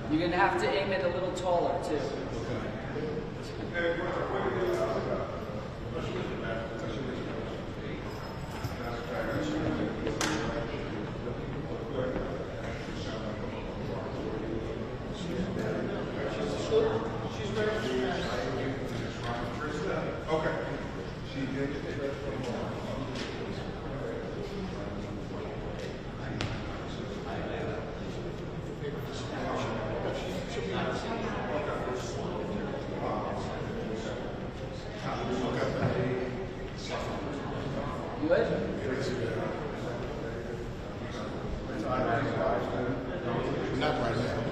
You're going to have to aim it a little taller, too. Okay. Good? Not right now.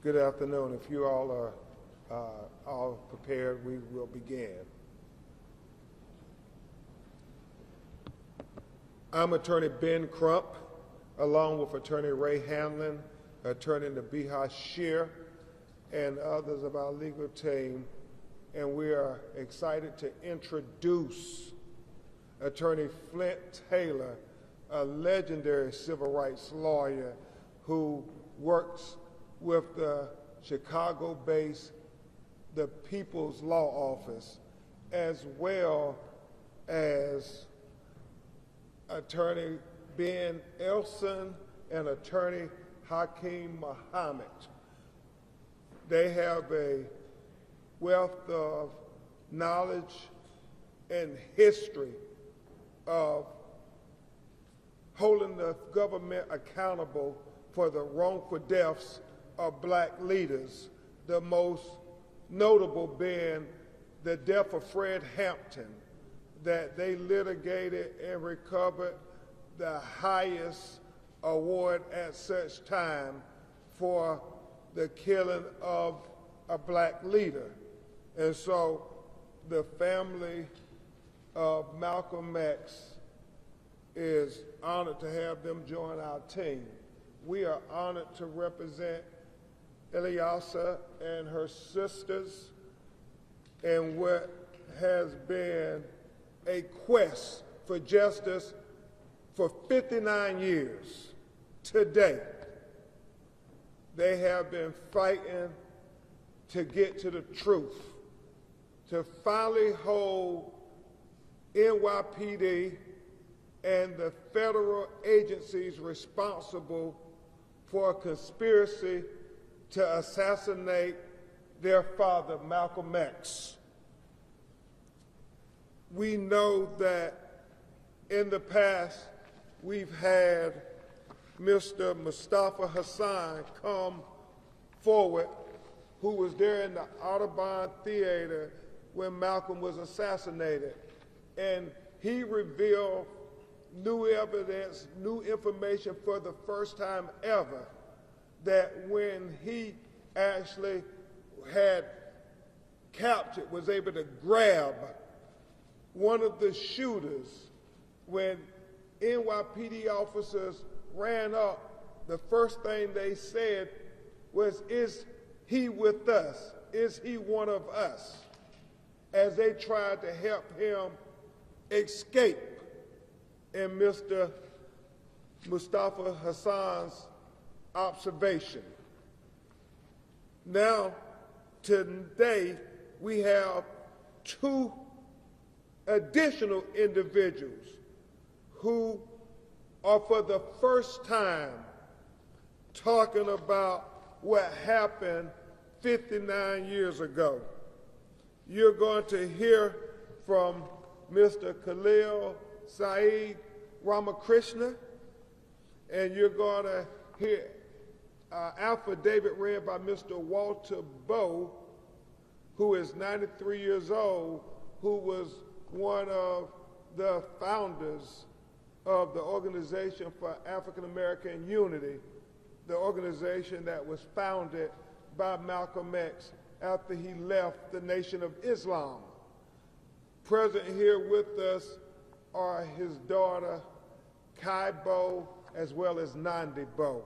Good afternoon. If you all are all prepared, we will begin. I'm Attorney Ben Crump, along with Attorney Ray Hanlon, Attorney Nabiha Shear, and others of our legal team, and we are excited to introduce Attorney Flint Taylor, a legendary civil rights lawyer who works with the Chicago-based the People's Law Office, as well as Attorney Ben Elson and Attorney Hakeem Muhammad. They have a wealth of knowledge and history of holding the government accountable for the wrongful deaths of black leaders, the most notable being the death of Fred Hampton, that they litigated and recovered the highest award at such time for the killing of a black leader. And so the family of Malcolm X is honored to have them join our team. We are honored to represent Eliasa and her sisters in what has been a quest for justice for 59 years. Today, they have been fighting to get to the truth, to finally hold NYPD and the federal agencies responsible for a conspiracy to assassinate their father, Malcolm X. We know that in the past, we've had Mr. Mustafa Hassan come forward, who was there in the Audubon Theater when Malcolm was assassinated. And he revealed new evidence, new information for the first time ever, that when he actually had captured, was able to grab one of the shooters, when NYPD officers ran up, the first thing they said was, "Is he with us? Is he one of us?" As they tried to help him escape in Mr. Mustafa Hassan's observation. Now, today, we have two additional individuals who are for the first time talking about what happened 59 years ago. You're going to hear from Mr. Khalil Saeed Ramakrishna, and you're going to hear affidavit read by Mr. Walter Bowe, who is 93 years old, who was one of the founders of the Organization for African American Unity, the organization that was founded by Malcolm X after he left the Nation of Islam. Present here with us are his daughter, Kai Bowe, as well as Nandi Bowe.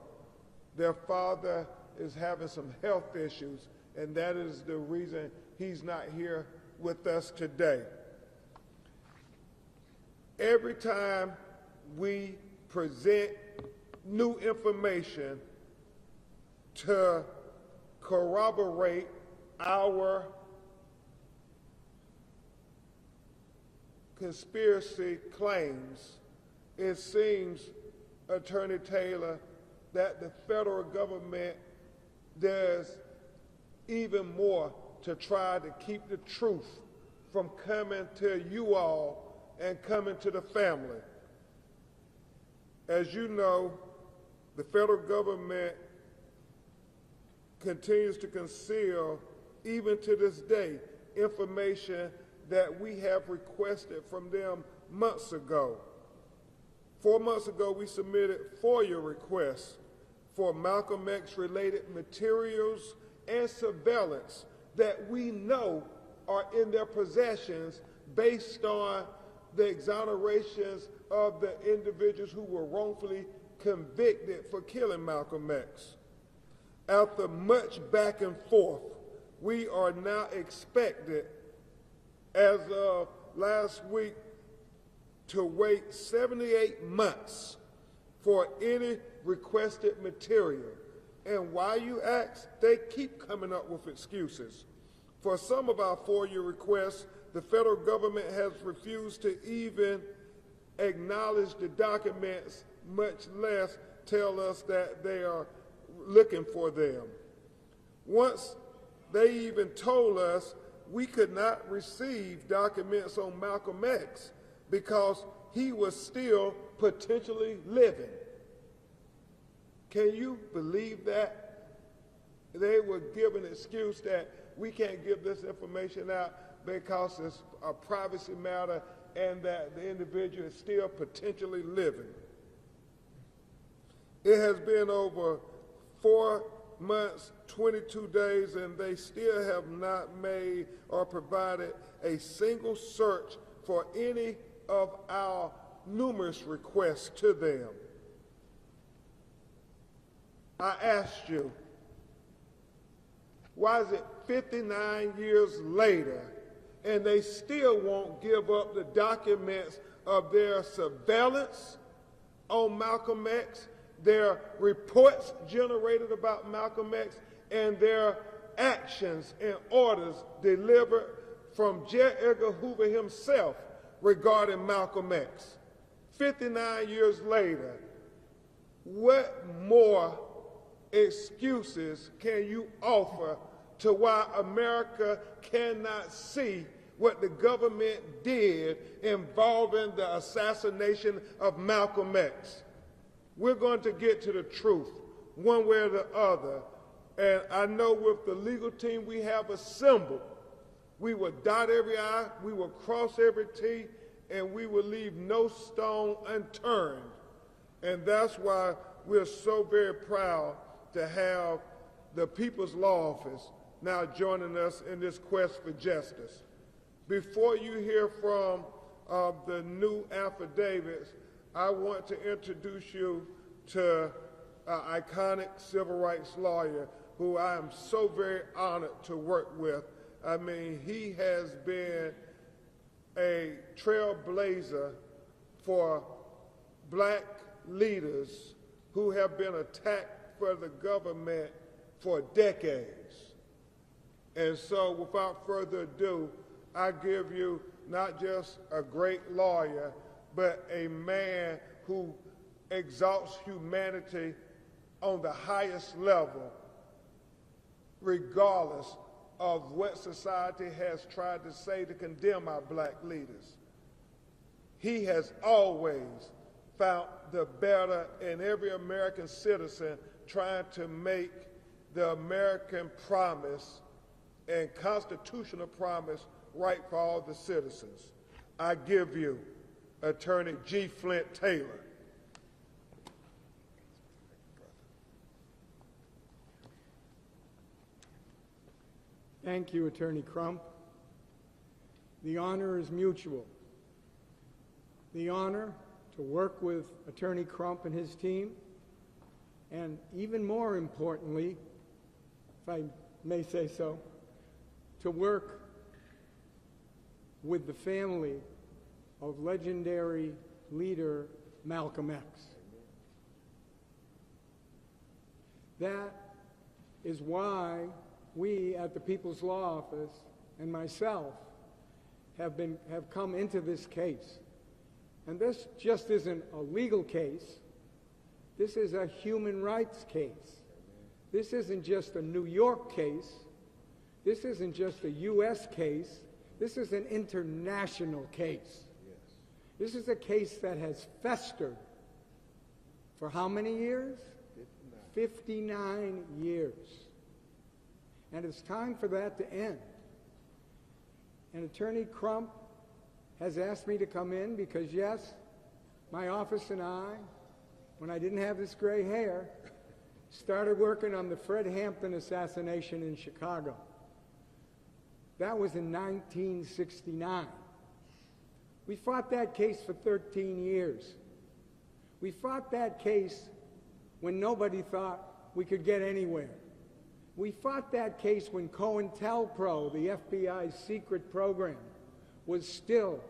Their father is having some health issues, and that is the reason he's not here with us today. Every time we present new information to corroborate our conspiracy claims, it seems, Attorney Taylor, that the federal government does even more to try to keep the truth from coming to you all and coming to the family. As you know, the federal government continues to conceal, even to this day, information that we have requested from them months ago. 4 months ago, we submitted FOIA requests for Malcolm X related materials and surveillance that we know are in their possessions based on the exonerations of the individuals who were wrongfully convicted for killing Malcolm X. After much back and forth, we are now expected, as of last week, to wait 78 months for any requested material. And why, you ask? They keep coming up with excuses. For some of our FOIA requests, the federal government has refused to even acknowledge the documents, much less tell us that they are looking for them. Once they even told us we could not receive documents on Malcolm X because he was still potentially living. Can you believe that? They would give an excuse that we can't give this information out because it's a privacy matter and that the individual is still potentially living. It has been over 4 months, 22 days, and they still have not made or provided a single search for any of our numerous requests to them. I asked you, why is it 59 years later and they still won't give up the documents of their surveillance on Malcolm X, their reports generated about Malcolm X, and their actions and orders delivered from J. Edgar Hoover himself regarding Malcolm X? 59 years later, what more excuses can you offer to why America cannot see what the government did involving the assassination of Malcolm X? We're going to get to the truth one way or the other. And I know with the legal team we have assembled, we will dot every I, we will cross every T, and we will leave no stone unturned. And that's why we're so very proud to have the People's Law Office now joining us in this quest for justice. Before you hear from the new affidavits, I want to introduce you to an iconic civil rights lawyer who I am so very honored to work with. I mean, he has been a trailblazer for black leaders who have been attacked for the government for decades. And so without further ado, I give you not just a great lawyer, but a man who exalts humanity on the highest level, regardless of what society has tried to say to condemn our black leaders. He has always found the better in every American citizen, trying to make the American promise and constitutional promise right for all the citizens. I give you Attorney G. Flint Taylor. Thank you, Attorney Crump. The honor is mutual. The honor to work with Attorney Crump and his team, and even more importantly, if I may say so, to work with the family of legendary leader Malcolm X. That is why we at the People's Law Office and myself have come into this case. And this just isn't a legal case. This is a human rights case. This isn't just a New York case. This isn't just a U.S. case. This is an international case. This is a case that has festered for how many years? 59 years. And it's time for that to end. And Attorney Crump has asked me to come in because, yes, my office and I, when I didn't have this gray hair, started working on the Fred Hampton assassination in Chicago. That was in 1969. We fought that case for 13 years. We fought that case when nobody thought we could get anywhere. We fought that case when COINTELPRO, the FBI's secret program, was still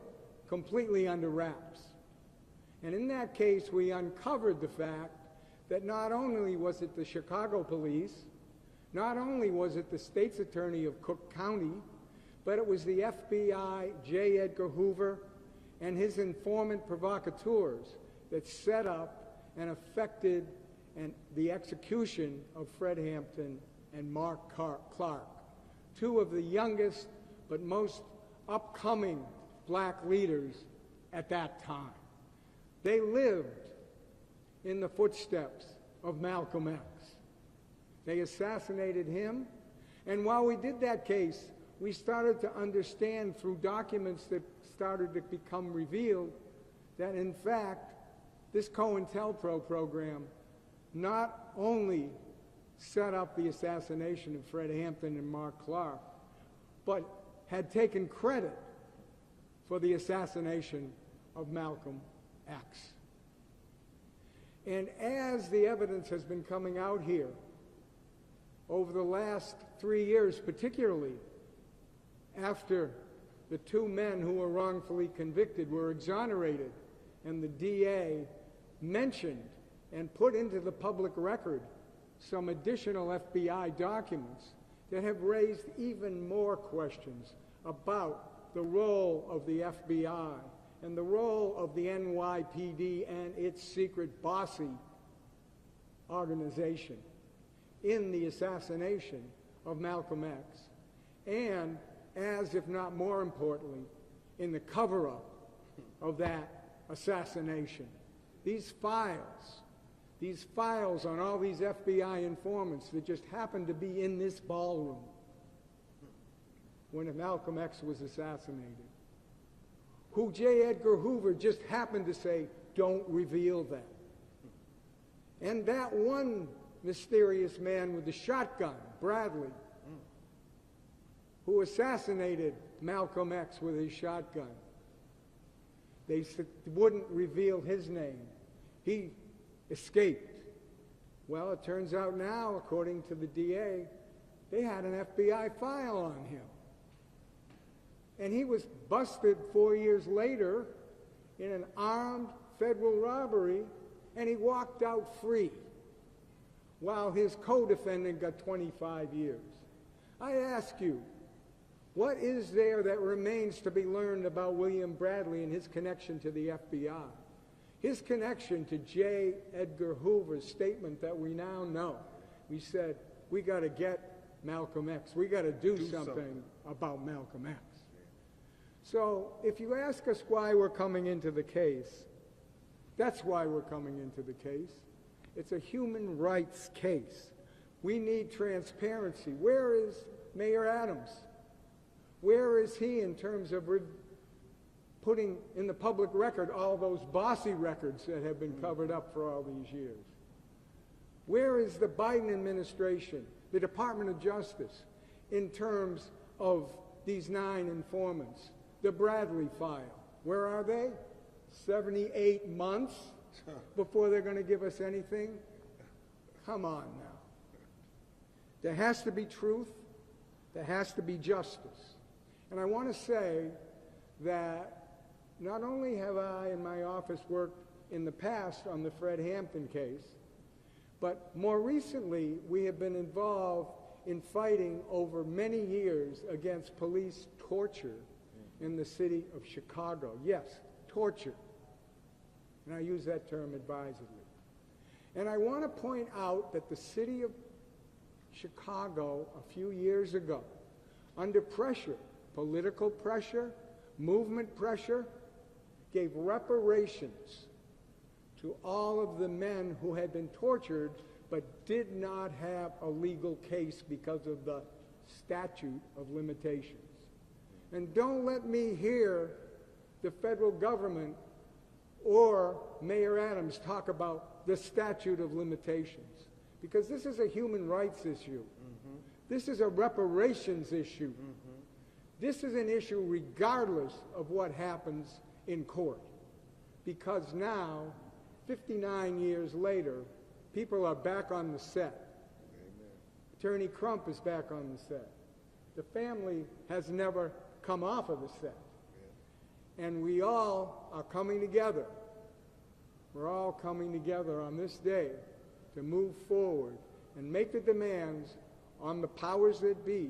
completely under wraps. And in that case, we uncovered the fact that not only was it the Chicago police, not only was it the state's attorney of Cook County, but it was the FBI, J. Edgar Hoover, and his informant provocateurs that set up and effected the execution of Fred Hampton and Mark Clark, two of the youngest but most upcoming black leaders at that time. They lived in the footsteps of Malcolm X. They assassinated him, and while we did that case, we started to understand through documents that started to become revealed that, in fact, this COINTELPRO program not only set up the assassination of Fred Hampton and Mark Clark, but had taken credit for the assassination of Malcolm X. And as the evidence has been coming out here over the last 3 years, particularly after the two men who were wrongfully convicted were exonerated and the DA mentioned and put into the public record some additional FBI documents that have raised even more questions about the role of the FBI and the role of the NYPD and its secret bossy organization in the assassination of Malcolm X, and, as if not more importantly, in the cover-up of that assassination. These files on all these FBI informants that just happened to be in this ballroom when Malcolm X was assassinated, who J. Edgar Hoover just happened to say, don't reveal that. And that one mysterious man with the shotgun, Bradley, who assassinated Malcolm X with his shotgun. They wouldn't reveal his name. He escaped. Well, it turns out now, according to the DA, they had an FBI file on him. And he was busted 4 years later in an armed federal robbery, and he walked out free, while his co-defendant got 25 years. I ask you, what is there that remains to be learned about William Bradley and his connection to the FBI? His connection to J. Edgar Hoover's statement that we now know. We said, we got to get Malcolm X. We got to do something about Malcolm X. So if you ask us why we're coming into the case, that's why we're coming into the case. It's a human rights case. We need transparency. Where is Mayor Adams? Where is he in terms of putting in the public record all those bossy records that have been covered up for all these years? Where is the Biden administration, the Department of Justice, in terms of these 9 informants? The Bradley file, where are they? 78 months before they're going to give us anything? Come on now. There has to be truth. There has to be justice. And I want to say that not only have I in my office worked in the past on the Fred Hampton case, but more recently we have been involved in fighting over many years against police torture in the city of Chicago. Yes, torture. And I use that term advisedly. And I want to point out that the city of Chicago a few years ago, under pressure, political pressure, movement pressure, gave reparations to all of the men who had been tortured but did not have a legal case because of the statute of limitations. And don't let me hear the federal government or Mayor Adams talk about the statute of limitations, because this is a human rights issue. This is a reparations issue. This is an issue regardless of what happens in court, because now, 59 years later, people are back on the set. Attorney Crump is back on the set. The family has never come off of the set. And we all are coming together. We're all coming together on this day to move forward and make the demands on the powers that be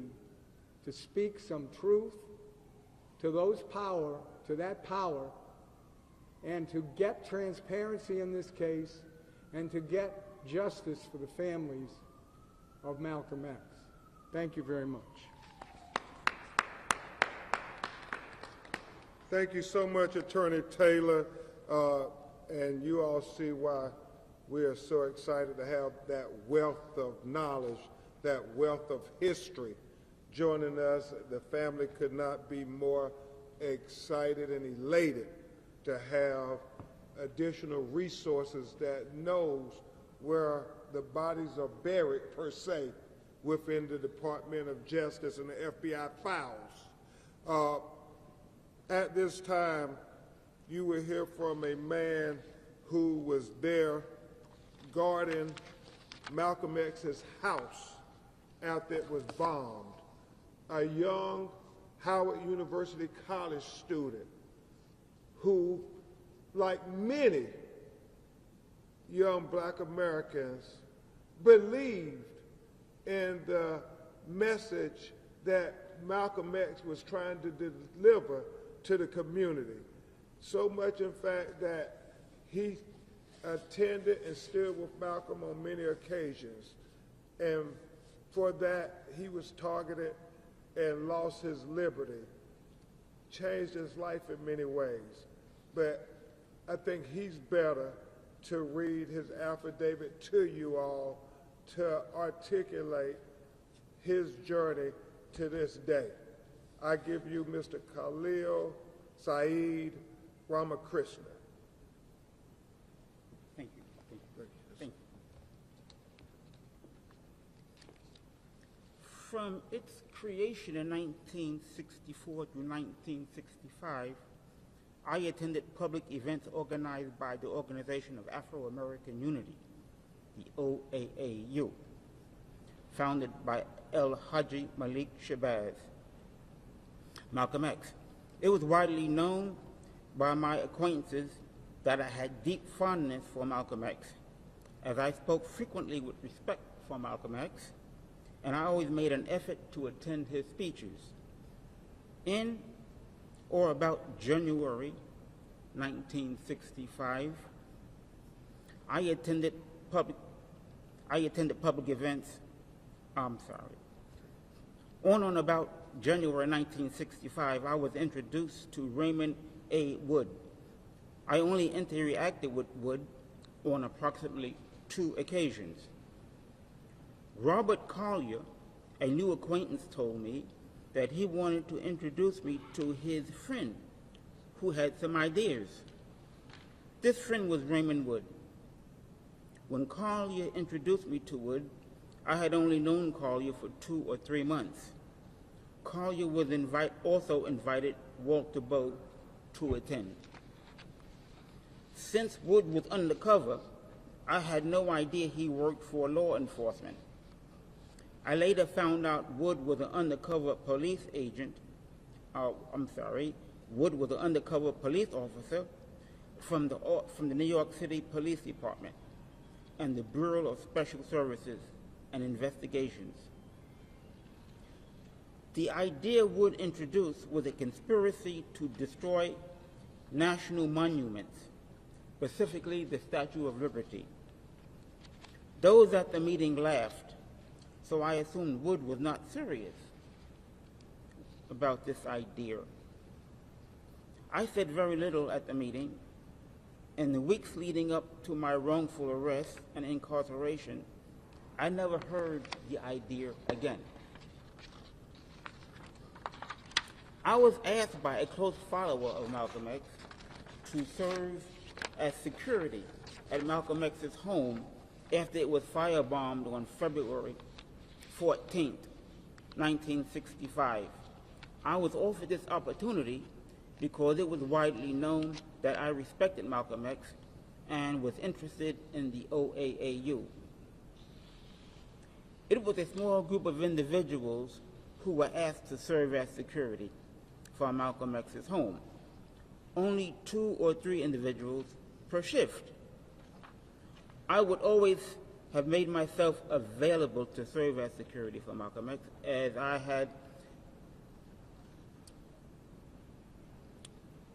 to speak some truth to that power, and to get transparency in this case, and to get justice for the families of Malcolm X. Thank you very much. Thank you so much, Attorney Taylor. And you all see why we are so excited to have that wealth of knowledge, that wealth of history joining us. The family could not be more excited and elated to have additional resources that knows where the bodies are buried, per se, within the Department of Justice and the FBI files. At this time, you will hear from a man who was there guarding Malcolm X's house after it was bombed. A young Howard University college student who, like many young black Americans, believed in the message that Malcolm X was trying to deliver to the community. So much, in fact, that he attended and stood with Malcolm on many occasions. And for that, he was targeted and lost his liberty, changed his life in many ways. But I think he's better to read his affidavit to you all to articulate his journey to this day. I give you Mr. Khalil Saeed Ramakrishna. Thank you. Thank you. From its creation in 1964 to 1965, I attended public events organized by the Organization of Afro-American Unity, the OAAU, founded by El Haji Malik Shabazz, Malcolm X. It was widely known by my acquaintances that I had deep fondness for Malcolm X, as I spoke frequently with respect for Malcolm X, and I always made an effort to attend his speeches. In or about January 1965, I attended public events. On about January 1965, I was introduced to Raymond A. Wood. I only interacted with Wood on approximately 2 occasions. Robert Collier, a new acquaintance, told me that he wanted to introduce me to his friend who had some ideas. This friend was Raymond Wood. When Collier introduced me to Wood, I had only known Collier for 2 or 3 months. Collier was also invited Walter Bowe to attend. Since Wood was undercover, I had no idea he worked for law enforcement. I later found out Wood was an undercover police Wood was an undercover police officer from the New York City Police Department and the Bureau of Special Services and Investigations. The idea Wood introduced was a conspiracy to destroy national monuments, specifically the Statue of Liberty. Those at the meeting laughed, so I assumed Wood was not serious about this idea. I said very little at the meeting. In the weeks leading up to my wrongful arrest and incarceration, I never heard the idea again. I was asked by a close follower of Malcolm X to serve as security at Malcolm X's home after it was firebombed on February 14, 1965. I was offered this opportunity because it was widely known that I respected Malcolm X and was interested in the OAAU. It was a small group of individuals who were asked to serve as security for Malcolm X's home. Only 2 or 3 individuals per shift. I would always have made myself available to serve as security for Malcolm X, as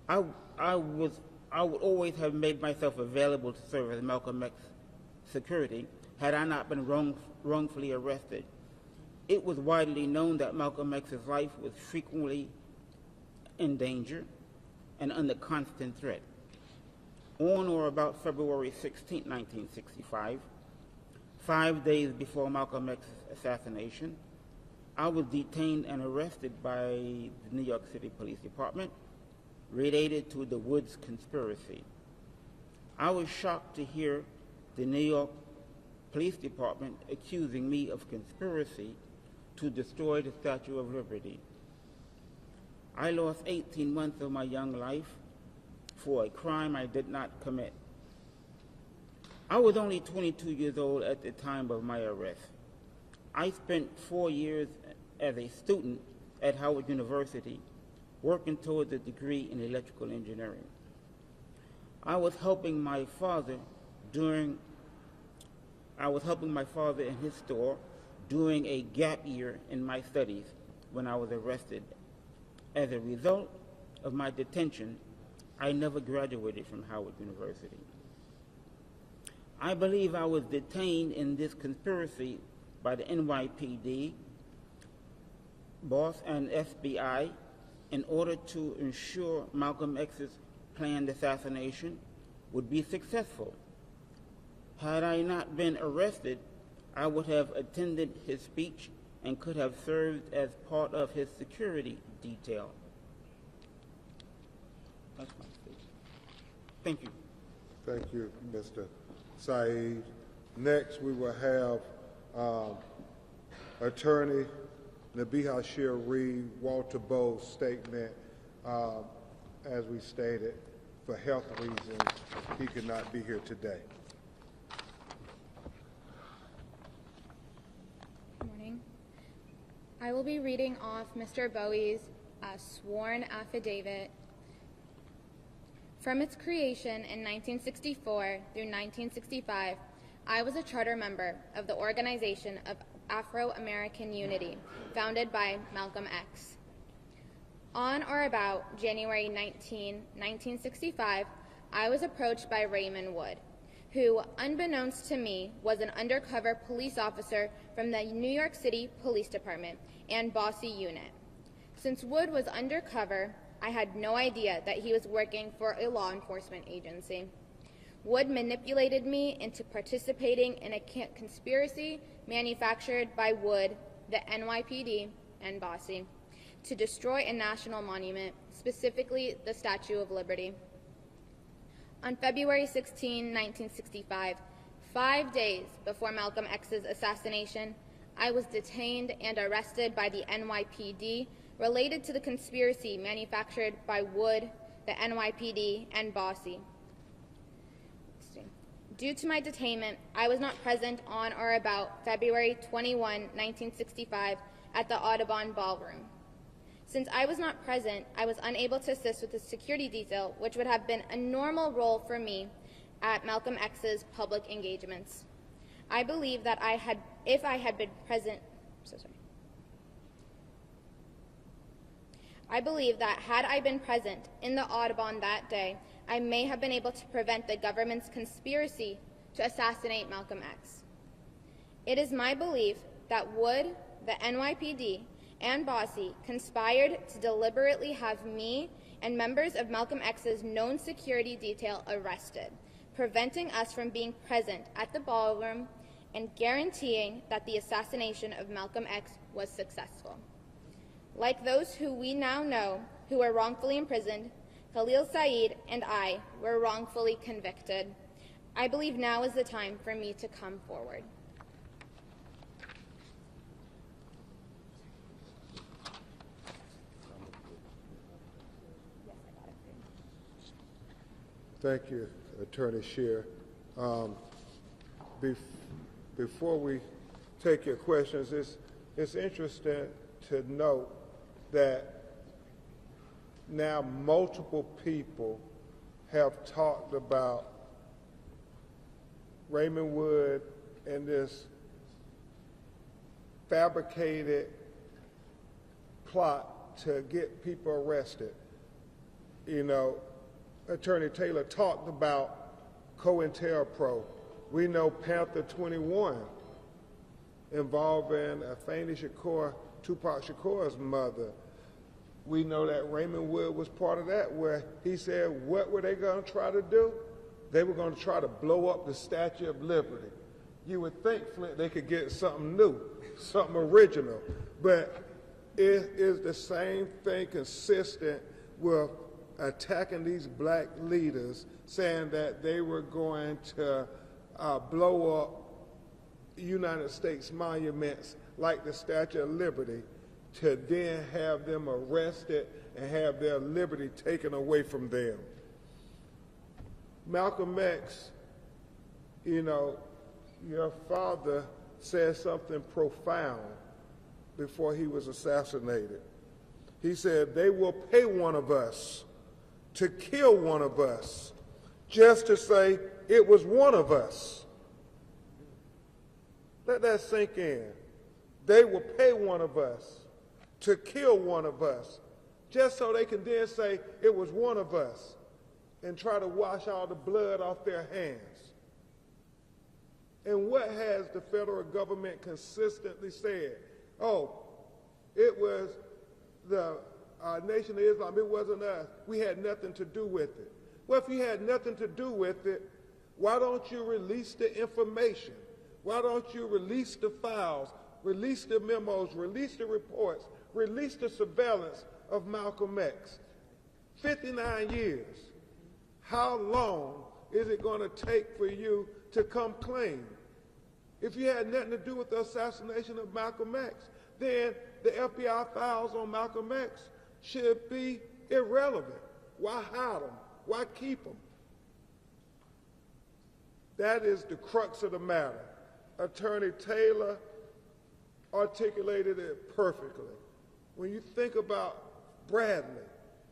I would always have made myself available to serve as Malcolm X security had I not been wrongfully arrested. It was widely known that Malcolm X's life was frequently in danger and under constant threat. On or about February 16, 1965, 5 days before Malcolm X's assassination, I was detained and arrested by the New York City Police Department related to the Woods conspiracy. I was shocked to hear the New York Police Department accusing me of conspiracy to destroy the Statue of Liberty. I lost 18 months of my young life for a crime I did not commit. I was only 22 years old at the time of my arrest. I spent 4 years as a student at Howard University working towards a degree in electrical engineering. I was helping my father in his store during a gap year in my studies when I was arrested. As a result of my detention, I never graduated from Howard University. I believe I was detained in this conspiracy by the NYPD, boss, and FBI in order to ensure Malcolm X's planned assassination would be successful. Had I not been arrested, I would have attended his speech and could have served as part of his security detail. That's my speech. Thank you. Thank you, Mr. Saeed. Next, we will have Attorney Nabiha Shir read Walter Bow's statement. As we stated, for health reasons, he could not be here today. Good morning. I will be reading off Mr. Bowie's sworn affidavit. From its creation in 1964 through 1965, I was a charter member of the Organization of Afro-American Unity, founded by Malcolm X. On or about January 19, 1965, I was approached by Raymond Wood, who, unbeknownst to me, was an undercover police officer from the New York City Police Department and Bossy Unit. Since Wood was undercover, I had no idea that he was working for a law enforcement agency. Wood manipulated me into participating in a conspiracy manufactured by Wood, the NYPD, and Bossy to destroy a national monument, specifically the Statue of Liberty. On February 16, 1965, 5 days before Malcolm X's assassination, I was detained and arrested by the NYPD related to the conspiracy manufactured by Wood, the NYPD, and Bossy. Due to my detainment, I was not present on or about February 21, 1965, at the Audubon Ballroom. Since I was not present, I was unable to assist with the security detail, which would have been a normal role for me at Malcolm X's public engagements. I believe that if I had been present, I believe that had I been present in the Audubon that day, I may have been able to prevent the government's conspiracy to assassinate Malcolm X. It is my belief that Wood, the NYPD, and Bossy conspired to deliberately have me and members of Malcolm X's known security detail arrested, preventing us from being present at the ballroom and guaranteeing that the assassination of Malcolm X was successful. Like those who we now know who were wrongfully imprisoned, Khalil Saeed and I were wrongfully convicted. I believe now is the time for me to come forward. Thank you, Attorney Scheer. Before we take your questions, it's interesting to note that now multiple people have talked about Raymond Wood and this fabricated plot to get people arrested. You know, Attorney Taylor talked about COINTELPRO. We know Panther 21 involving Afeni Shakur, Tupac Shakur's mother. We know that Raymond Wood was part of that, where he said, what were they going to try to do? They were going to try to blow up the Statue of Liberty. You would think, Flint, they could get something new, something original. But it is the same thing consistent with attacking these black leaders, saying that they were going to blow up United States monuments like the Statue of Liberty, to then have them arrested and have their liberty taken away from them. Malcolm X, you know, your father said something profound before he was assassinated. He said, they will pay one of us to kill one of us just to say it was one of us. Let that sink in. They will pay one of us to kill one of us just so they can then say it was one of us and try to wash all the blood off their hands. And what has the federal government consistently said? Oh, it was the Nation of Islam, it wasn't us. We had nothing to do with it. Well, if you had nothing to do with it, why don't you release the information? Why don't you release the files, release the memos, release the reports, release the surveillance of Malcolm X? 59 years. How long is it going to take for you to come clean? If you had nothing to do with the assassination of Malcolm X, then the FBI files on Malcolm X should be irrelevant. Why hide them? Why keep them? That is the crux of the matter. Attorney Taylor articulated it perfectly. When you think about Bradley,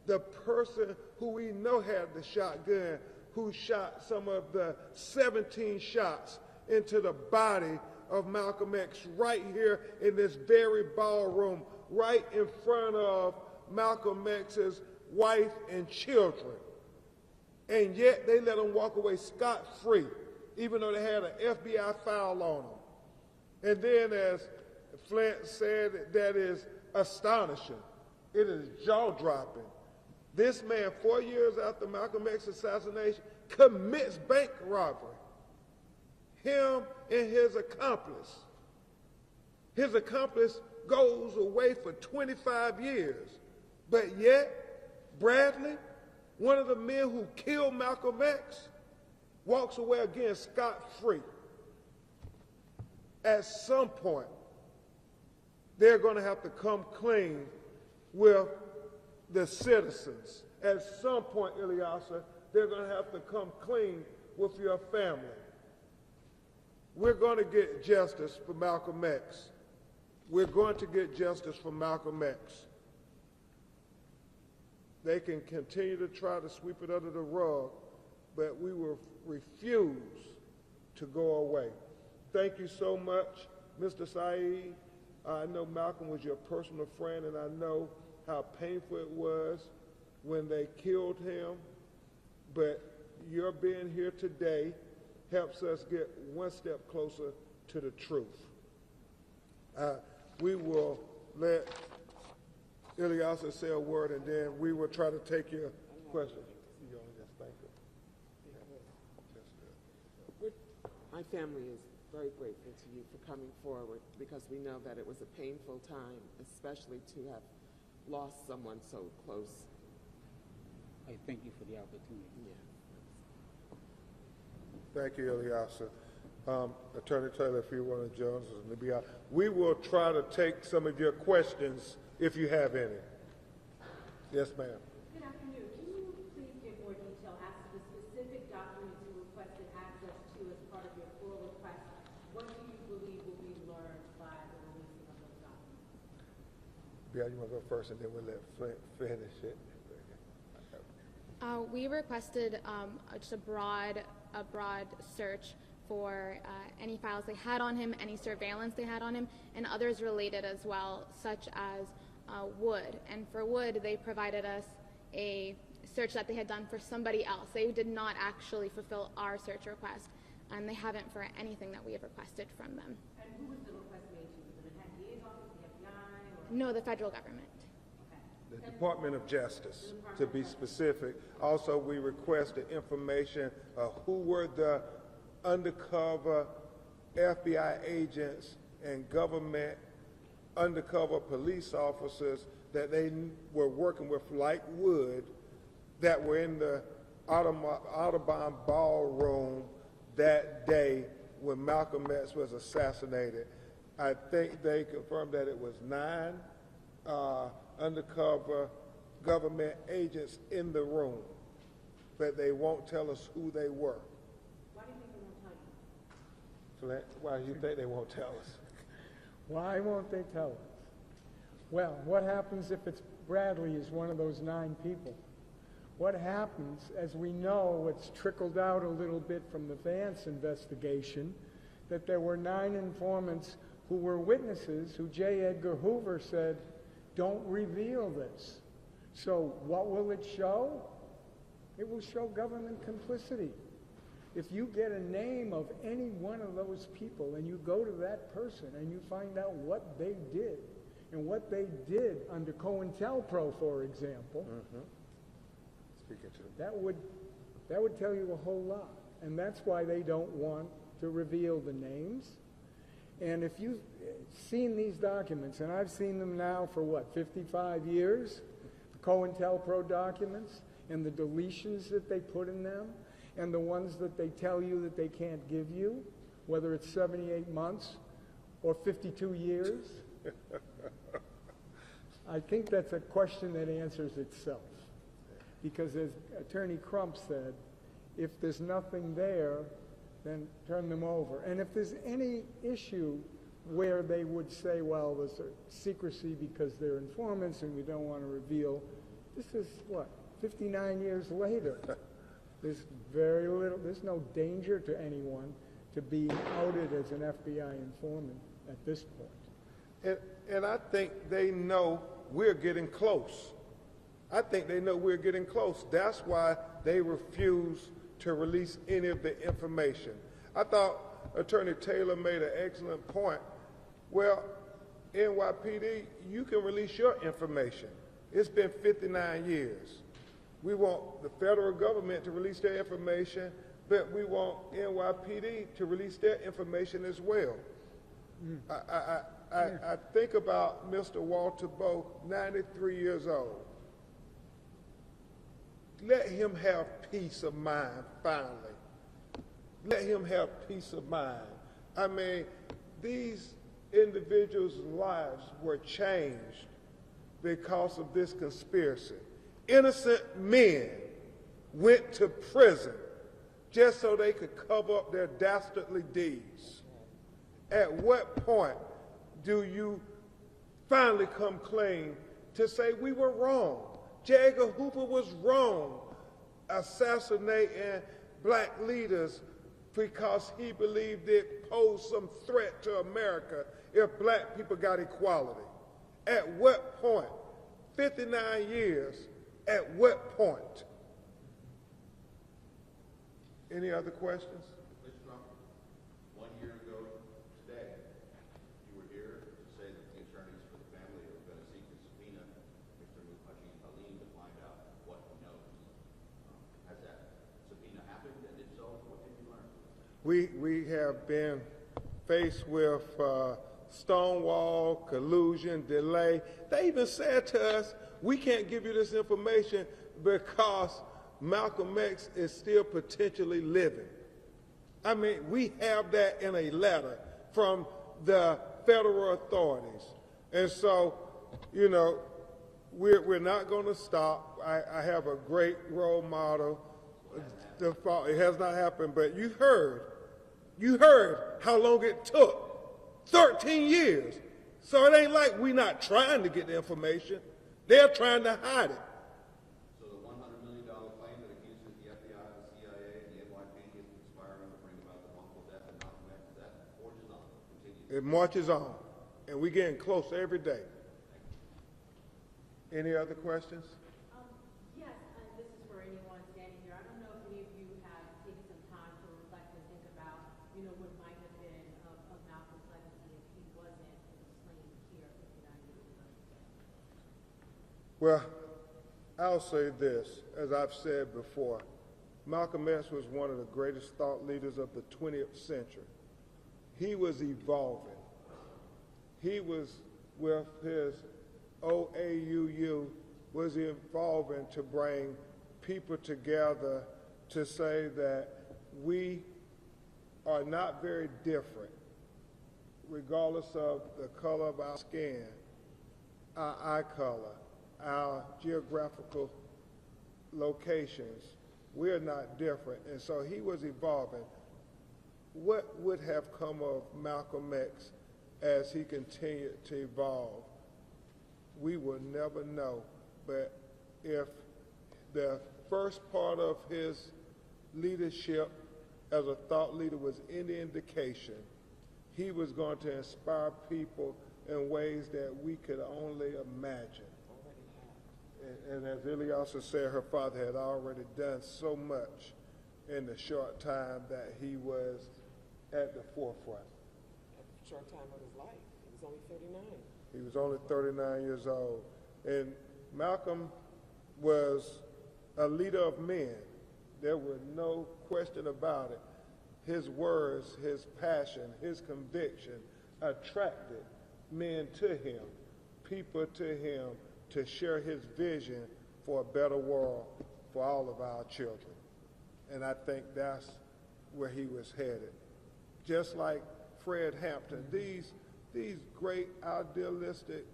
the person who we know had the shotgun, who shot some of the 17 shots into the body of Malcolm X right here in this very ballroom, right in front of Malcolm X's wife and children. And yet they let him walk away scot-free, even though they had an FBI file on him. And then, as Flint said, that is astonishing. It is jaw-dropping. This man, 4 years after Malcolm X's assassination, commits bank robbery. Him and his accomplice. His accomplice goes away for 25 years. But yet, Bradley, one of the men who killed Malcolm X, walks away again scot-free. At some point, they're going to have to come clean with the citizens. At some point, Ilyasa, they're going to have to come clean with your family. We're going to get justice for Malcolm X. We're going to get justice for Malcolm X. They can continue to try to sweep it under the rug, but we will refuse to go away. Thank you so much, Mr. Saeed. I know Malcolm was your personal friend, and I know how painful it was when they killed him, but your being here today helps us get one step closer to the truth. We will let Ilyasa say a word, and then we will try to take your question. My family is very grateful to you for coming forward, because we know that it was a painful time, especially to have lost someone so close. I thank you for the opportunity. Yeah. Thank you, Ilyasa. Attorney Taylor, if you want to join us, we will try to take some of your questions if you have any. Yes, ma'am. Good afternoon. Can you please give more detail as to the specific documents you requested access to as part of your full request? What do you believe will be learned by the releasing of those documents? Yeah, you want to go first, and then we'll let Flint finish it. We requested just a broad search for any files they had on him, any surveillance they had on him, and others related as well, such as Wood. And for Wood, they provided us a search that they had done for somebody else. They did not actually fulfill our search request, and they haven't for anything that we have requested from them. And who was the request made to? Was it the DA's office, the FBI, or? No, the federal government. The Department of Justice, to be specific. Also, we requested information of who were the undercover FBI agents and government undercover police officers that they were working with, like Wood, that were in the Audubon ballroom that day when Malcolm X was assassinated. I think they confirmed that it was 9 undercover government agents in the room, but they won't tell us who they were. Why do you think they won't tell you? Flint, why do you think they won't tell us? Why won't they tell us? Well, what happens if it's Bradley is one of those 9 people? What happens, as we know, it's trickled out a little bit from the Vance investigation, that there were 9 informants who were witnesses who J. Edgar Hoover said, don't reveal this. So what will it show? It will show government complicity. If you get a name of any one of those people and you go to that person and you find out what they did, and what they did under COINTELPRO, for example, Speaking to them. that would tell you a whole lot. And that's why they don't want to reveal the names. And if you've seen these documents, and I've seen them now for what, 55 years, the COINTELPRO documents, and the deletions that they put in them, and the ones that they tell you that they can't give you, whether it's 78 months or 52 years, I think that's a question that answers itself. Because as Attorney Crump said, if there's nothing there, then turn them over. And if there's any issue where they would say, well, there's a secrecy because they're informants and we don't want to reveal, this is what, 59 years later. There's very little, there's no danger to anyone to be outed as an FBI informant at this point. And I think they know we're getting close. I think they know we're getting close. That's why they refuse to release any of the information. I thought Attorney Taylor made an excellent point. Well, NYPD, you can release your information. It's been 59 years. We want the federal government to release their information, but we want NYPD to release their information as well. I think about Mr. Walter Bowe, 93 years old. Let him have peace of mind, finally. Let him have peace of mind. I mean, these individuals' lives were changed because of this conspiracy. Innocent men went to prison just so they could cover up their dastardly deeds. At what point do you finally come clean to say we were wrong? J. Edgar Hoover was wrong assassinating black leaders because he believed it posed some threat to America if black people got equality. At what point? 59 years, at what point? Any other questions? Mr. Crump, 1 year ago today, you were here to say that the attorneys for the family are going to seek a subpoena Mr. Muhaji Halim to find out what he knows. Has that subpoena happened, and if so, what did you learn? We have been faced with stonewall, collusion, delay. They even said to us, we can't give you this information because Malcolm X is still potentially living. I mean, we have that in a letter from the federal authorities. And so, you know, we're not going to stop. I have a great role model. It has not happened, but you heard how long it took. 13 years. So it ain't like we're not trying to get the information. They're trying to hide it. So the $100 million claim that accuses the FBI, the CIA, and the NYPD of conspiring to bring about the wrongful death of Malcolm X, that forges on, continues. It marches on, and we're getting closer every day. Any other questions? Yes, and this is for anyone standing here. I don't know if any of you have taken some time to reflect and think about, you know, what might have been of Malcolm's legacy if he wasn't slain here 59 years ago. Well, I'll say this, as I've said before, Malcolm X was one of the greatest thought leaders of the 20th century. He was evolving. He was, with his OAUU, was evolving to bring people together to say that we are not very different, regardless of the color of our skin, our eye color, our geographical locations. We are not different. And so he was evolving. What would have come of Malcolm X as he continued to evolve? We will never know. But if the first part of his leadership as a thought leader was any indication, he was going to inspire people in ways that we could only imagine. And as Ilyasa said, her father had already done so much in the short time that he was at the forefront. A short time of his life. He was only 39. He was only 39 years old. And Malcolm was a leader of men. There was no question about it. His words, his passion, his conviction attracted men to him, people to him, to share his vision for a better world for all of our children. And I think that's where he was headed. Just like Fred Hampton, these great idealistic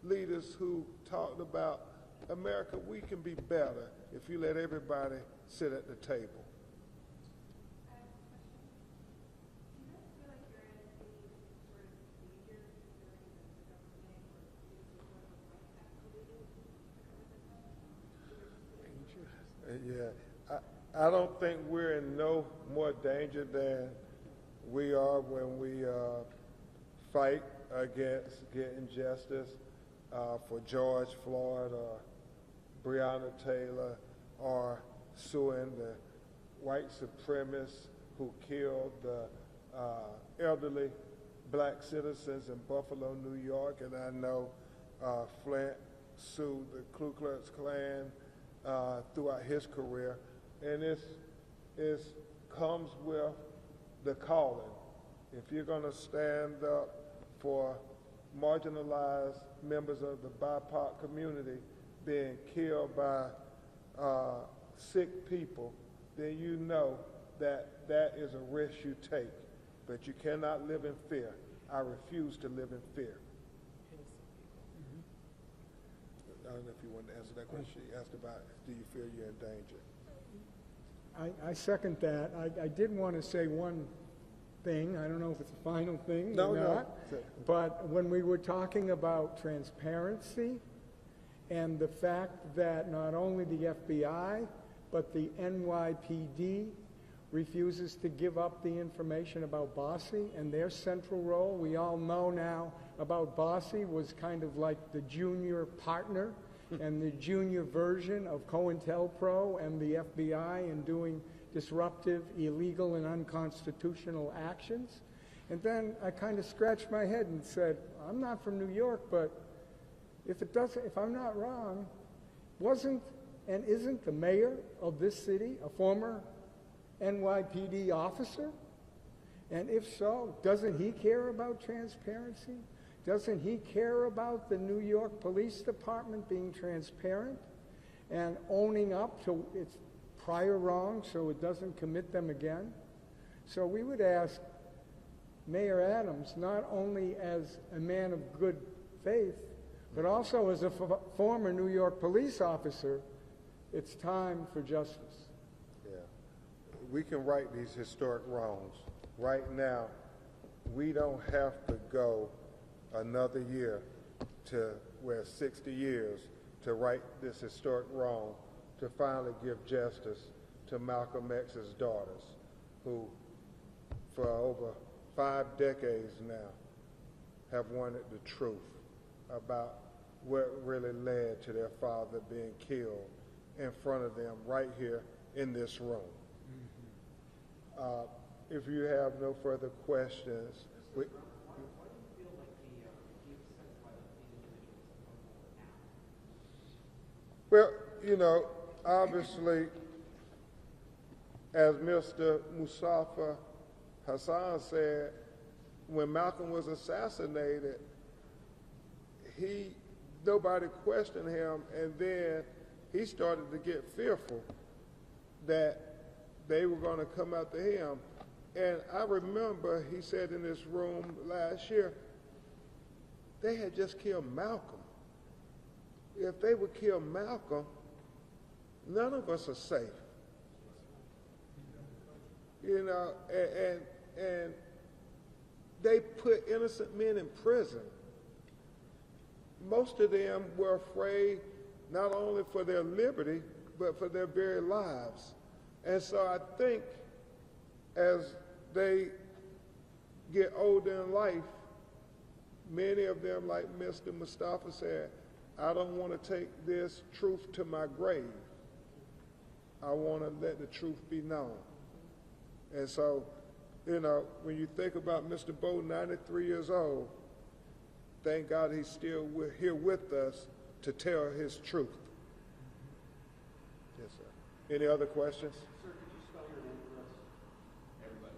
leaders who talked about America, we can be better if you let everybody sit at the table. Yeah, I don't think we're in no more danger than we are when we fight against getting justice for George Floyd or Breonna Taylor, or suing the white supremacists who killed the elderly black citizens in Buffalo, New York. And I know Flint sued the Ku Klux Klan throughout his career. And it comes with the calling. If you're going to stand up for marginalized members of the BIPOC community being killed by sick people, then you know that that is a risk you take. But you cannot live in fear. I refuse to live in fear. I don't know if you wanted to answer that question. She asked about, do you feel you're in danger? I second that. I did want to say one thing. I don't know if it's a final thing or not. But when we were talking about transparency and the fact that not only the FBI, but the NYPD refuses to give up the information about Bossie and their central role. We all know now about Bossie was kind of like the junior partner and the junior version of COINTELPRO and the FBI in doing disruptive, illegal, and unconstitutional actions. And then I kind of scratched my head and said, I'm not from New York, but if I'm not wrong, wasn't and isn't the mayor of this city a former NYPD officer? And if so, doesn't he care about transparency? Doesn't he care about the New York Police Department being transparent and owning up to its prior wrongs so it doesn't commit them again? So we would ask Mayor Adams, not only as a man of good faith, but also as a former New York police officer, it's time for justice. Yeah. We can right these historic wrongs. Right now, we don't have to go another year to where 60 years to right this historic wrong, to finally give justice to Malcolm X's daughters, who for over 5 decades now have wanted the truth about what really led to their father being killed in front of them right here in this room. If you have no further questions, well, you know, obviously, as Mr. Mustafa Hassan said, when Malcolm was assassinated, nobody questioned him, and then he started to get fearful that they were going to come after him. And I remember he said in this room last year, they had just killed Malcolm. If they would kill Malcolm, none of us are safe. You know, and they put innocent men in prison. Most of them were afraid not only for their liberty, but for their very lives. And so I think as they get older in life, many of them, like Mr. Mustafa said, I don't want to take this truth to my grave. I want to let the truth be known. And so, you know, when you think about Mr. Bo, 93 years old, thank God he's still here with us to tell his truth. Yes, sir. Any other questions? Sir, could you spell your name for us? Everybody.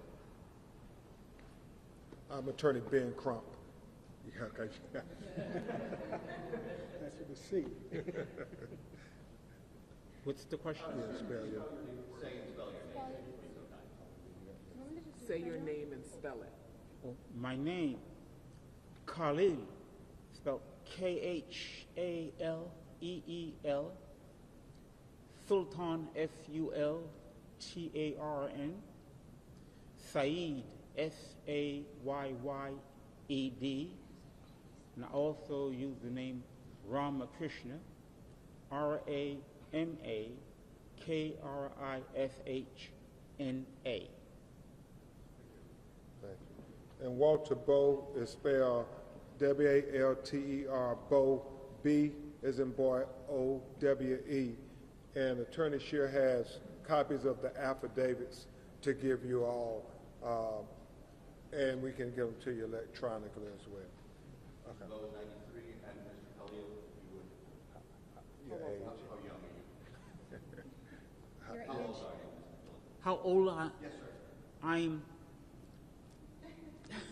I'm Attorney Ben Crump. Yeah, okay. That's with a C. What's the question? Yeah, spell your Say and spell your name. Say your name and spell it. Oh, my name, Khalil, spelled Khaleel, Sultan, Sultarn, Saeed, Sayyed, and I also use the name Ramakrishna, Ramakrishna. Thank you. And Walter Bowe is spelled Walter, Bowe, B as in boy, O-W-E. And Attorney Scheer has copies of the affidavits to give you all, and we can give them to you electronically as well. Okay. Bow 93 and Mr. Khalil, if you would. Your age. How young are you? How old are I? Yes, sir. I'm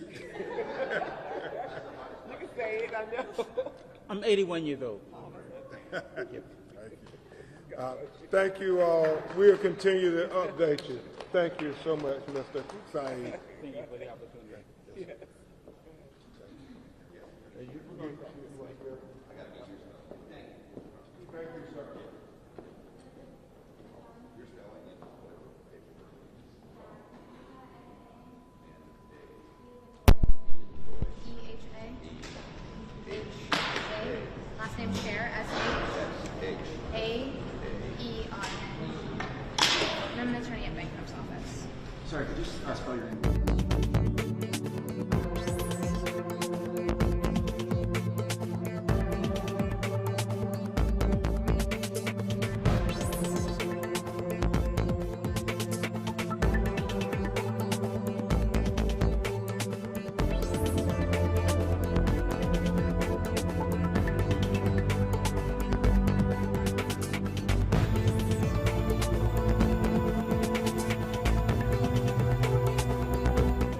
You can say it, I know. I'm 81 years old. Thank you all. We'll continue to update you. Thank you so much, Mr. Saeed. Thank you for the opportunity. Thank you, sir. Last name Scheer, S-H-A-E-R. And I'm an attorney at Ben Crump's office. Sorry, could you spell your name?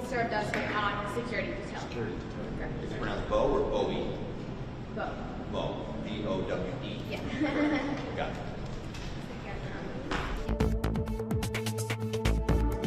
Served us on security detail. It's pronounced Bow or Bowie? Both. Bow. B-O-W-E. Yeah. Got it.